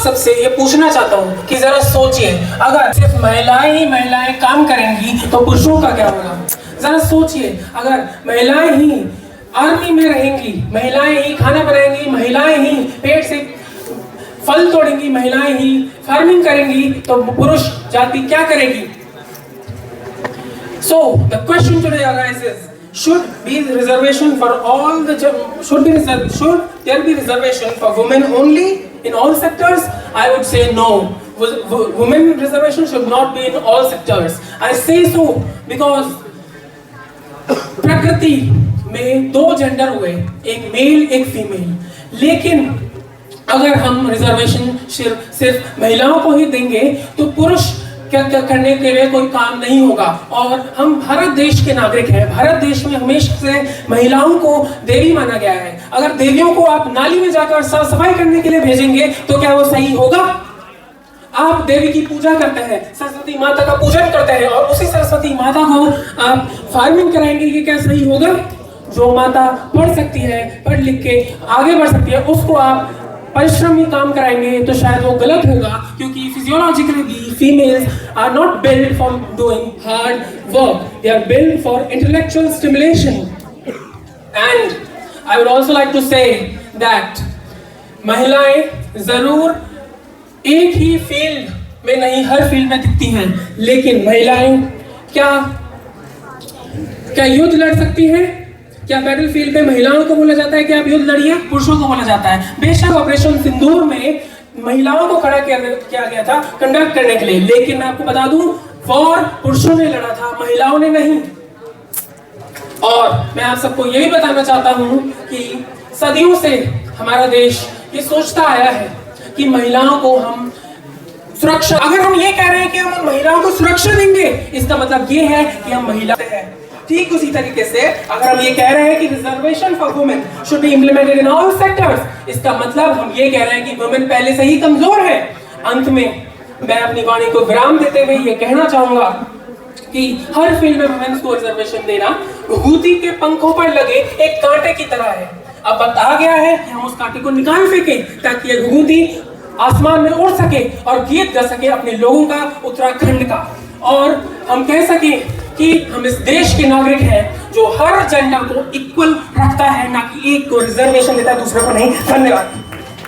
सबसे ये पूछना चाहता हूँ कि जरा सोचिए, अगर सिर्फ महिलाएं ही महिलाएं काम करेंगी तो पुरुषों का क्या होगा? जरा सोचिए, अगर महिलाएं ही आर्मी में रहेंगी, महिलाएं ही खाना बनाएंगी, महिलाएं ही पेड़ से फल तोड़ेंगी, महिलाएं ही फार्मिंग करेंगी, तो पुरुष जाति क्या करेगी? So the question today arises: should be reservation for all the should there be reservation for women only in all sectors? I would say no. Women reservation should not be in all sectors. I say so because प्रकृति में दो gender हुए, एक mail एक female, लेकिन अगर हम reservation सिर्फ महिलाओं को ही देंगे तो पुरुष क्या करने के लिए कोई काम नहीं होगा। और हम भारत देश के नागरिक हैं, भारत देश में हमेशा से महिलाओं को देवी माना गया है। अगर देवियों को आप नाली में जाकर साफ सफाई करने के लिए भेजेंगे तो क्या वो सही होगा? आप देवी की पूजा करते हैं, सरस्वती माता का पूजन करते हैं, और उसी सरस्वती माता को आप फार्मिंग कराएंगे, ये क्या सही होगा? जो माता पढ़ सकती है, पढ़ लिख के आगे बढ़ सकती है, उसको आप परिश्रमी काम कराएंगे तो शायद वो गलत होगा, क्योंकि फिजियोलॉजिकली भी females are not build for doing hard work, they are build for intellectual stimulation. And I would also like to say that महिलाएं जरूर एक ही फील्ड में नहीं, हर फील्ड में दिखती हैं, लेकिन महिलाएं क्या युद्ध लड़ सकती हैं? क्या बैटल फील्ड पे महिलाओं को बोला जाता है कि आप युद्ध लड़िए? पुरुषों को बोला जाता है। बेशक ऑपरेशन सिंदूर में महिलाओं को खड़ा किया गया था कंडक्ट करने के लिए, लेकिन मैं आपको बता दूं, वॉर पुरुषों ने लड़ा था, महिलाओं ने नहीं। और मैं आप सबको ये भी बताना चाहता हूं कि सदियों से हमारा देश ये सोचता आया है कि महिलाओं को हम सुरक्षा, अगर हम ये कह रहे हैं कि हम महिलाओं को सुरक्षा देंगे, इसका मतलब ये है कि हम महिला हैं। ठीक उसी तरीके से अगर हम ये कह रहे हैं कि reservation for women should be implemented in all sectors, इसका मतलब हम ये कह रहे हैं कि वुमेन पहले से ही कमजोर है। अंत में मैं अपनी वाणी को विराम देते हुए ये कहना चाहूंगा कि हर फील्ड में वुमेन को रिजर्वेशन देना घुघुती के पंखों पर लगे एक कांटे की तरह है। अब वक्त आ गया है कि हम उस कांटे को निकाल फेंकें ताकि ये घुघुती आसमान में उड़ सके और गीत गा सके अपने लोगों का, उत्तराखंड का, और हम कह सके कि हम इस देश के नागरिक हैं जो हर जेंडर को इक्वल रखता है, ना कि एक को रिजर्वेशन देता है दूसरे को नहीं। धन्यवाद।